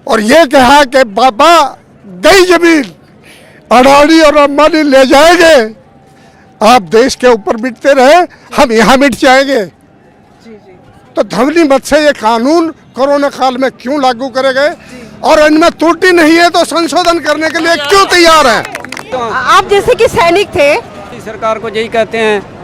और ये कहा कि बाबा गई जमीन अडानी और अंबानी ले जाएंगे, आप देश के ऊपर मिटते रहे, हम यहाँ मिट जाएंगे। तो ध्वनि मत से ये कानून कोरोना काल में क्यों लागू करे गए और इनमें त्रुटि नहीं है तो संशोधन करने के लिए क्यों तैयार हैं? आप जैसे कि सैनिक थे, सरकार को यही कहते हैं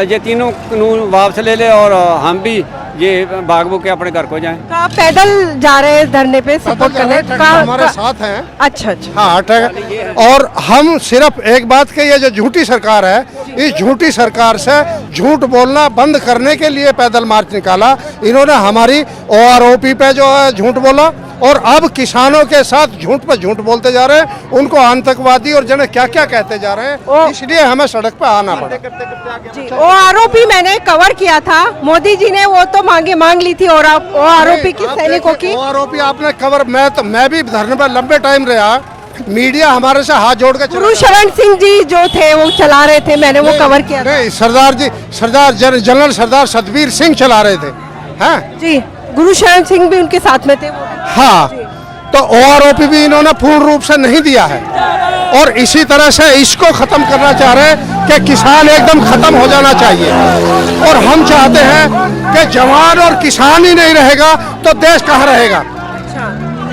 ये तीनों कानून वापस ले ले और हम भी ये भाग के अपने घर को जाएं। तो आप पैदल जा रहे हैं धरने पे सपोर्ट करने हमारे साथ हैं। अच्छा। हाँ ठीक। और हम सिर्फ एक बात के, ये जो झूठी सरकार है, इस झूठी सरकार से झूठ बोलना बंद करने के लिए पैदल मार्च निकाला इन्होंने। हमारी OROP पे जो है झूठ बोला और अब किसानों के साथ झूठ पे झूठ बोलते जा रहे हैं, उनको आतंकवादी और जने क्या क्या कहते जा रहे हैं, इसलिए हमें सड़क पे आना पड़ा। OROP मैंने कवर किया था, मोदी जी ने वो तो मांग ली थी और OROP की सैनिकों की। OROP आपने कवर, मैं भी धरने पर लंबे टाइम रहा, मीडिया हमारे से हाथ जोड़ के गुरुशरण सिंह जी जो थे वो चला रहे थे, मैंने वो कवर किया। नहीं, जनरल सरदार सतबीर सिंह चला रहे थे। हाँ जी, गुरुशरण सिंह भी उनके साथ में थे। हाँ, तो OROP भी इन्होंने पूर्ण रूप से नहीं दिया है और इसी तरह से इसको खत्म करना चाह रहे हैं कि किसान एकदम खत्म हो जाना चाहिए। और हम चाहते हैं कि जवान और किसान ही नहीं रहेगा तो देश कहाँ रहेगा।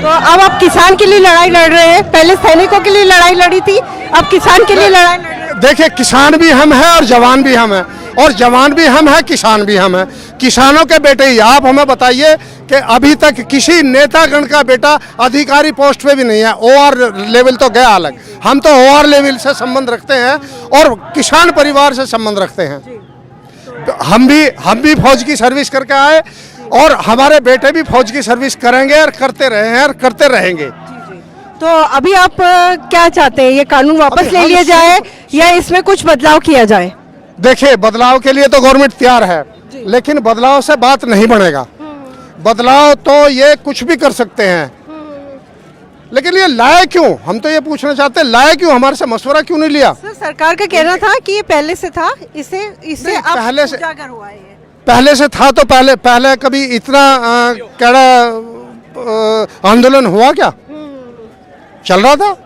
तो अब आप किसान के लिए लड़ाई लड़ रहे हैं, पहले सैनिकों के लिए लड़ाई लड़ी थी, अब किसान के लिए लड़ाई लड़ रहे हैं। देखिए, किसान भी हम हैं और जवान भी हम हैं, और जवान भी हम हैं, किसान भी हम हैं। किसानों के बेटे ही आप हमें बताइए कि अभी तक किसी नेतागण का बेटा अधिकारी पोस्ट पे भी नहीं है। OR लेवल तो गया अलग, हम तो OR लेवल से संबंध रखते हैं और किसान परिवार से संबंध रखते हैं। तो हम भी फौज की सर्विस करके आए और हमारे बेटे भी फौज की सर्विस करेंगे और करते रहे हैं और करते रहेंगे। तो अभी आप क्या चाहते हैं, ये कानून वापस ले लिया जाए या इसमें कुछ बदलाव किया जाए? देखिए, बदलाव के लिए तो गवर्नमेंट तैयार है, लेकिन बदलाव से बात नहीं बनेगा। बदलाव तो ये कुछ भी कर सकते हैं, लेकिन ये लाए क्यों, हम तो ये पूछना चाहते हैं, लाए क्यों, हमारे से मशवरा क्यों नहीं लिया? सर, सरकार का कहना था कि ये पहले से था, इसे अब पहले से उजागर हुआ है। ये पहले से था तो पहले कभी इतना कड़ा आंदोलन हुआ क्या? चल रहा था,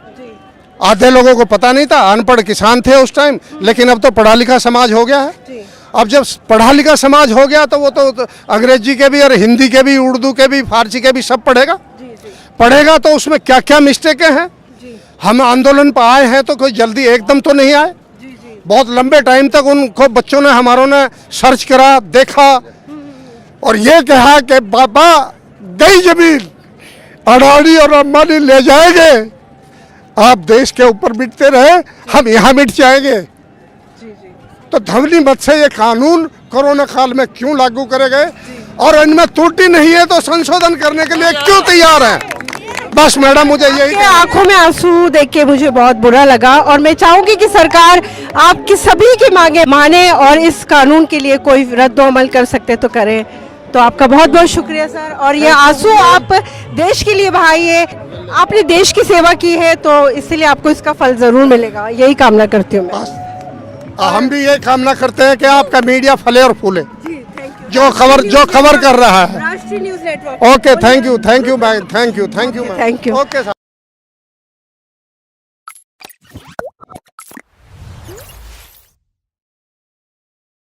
आधे लोगों को पता नहीं था, अनपढ़ किसान थे उस टाइम, लेकिन अब तो पढ़ा लिखा समाज हो गया है। अब जब पढ़ा लिखा समाज हो गया तो वो तो अंग्रेजी के भी और हिंदी के भी, उर्दू के भी, फारसी के भी सब पढ़ेगा तो उसमें क्या क्या मिस्टेकें हैं। हम आंदोलन पर आए हैं तो कोई जल्दी एकदम तो नहीं आए, बहुत लंबे टाइम तक उनको बच्चों ने, हमारों ने सर्च करा, देखा और ये कहा कि बाबा गई जमीन अडानी और अंबानी ले जाएंगे, आप देश के ऊपर मिटते रहे, हम यहाँ मिट जाएंगे। तो ध्वनि मत से ये कानून कोरोना काल में क्यों लागू करे गए और इनमें त्रुटि नहीं है तो संशोधन करने के लिए क्यों तैयार हैं? बस मैडम, मुझे यही, आंखों में आंसू देख के मुझे बहुत बुरा लगा और मैं चाहूंगी कि सरकार आपकी सभी की मांगे माने और इस कानून के लिए कोई रद्द अमल कर सकते तो करें। तो आपका बहुत बहुत शुक्रिया सर, और ये आंसू आप देश के लिए बहाइए, आपने देश की सेवा की है तो इसलिए आपको इसका फल जरूर मिलेगा, यही कामना करती हूँ मैं। हम भी ये कामना करते हैं कि आपका मीडिया फले और फूले, जो खबर कर रहा है। राष्ट्रीय news network. Okay, thank you भाई, thank you. Thank you. Okay.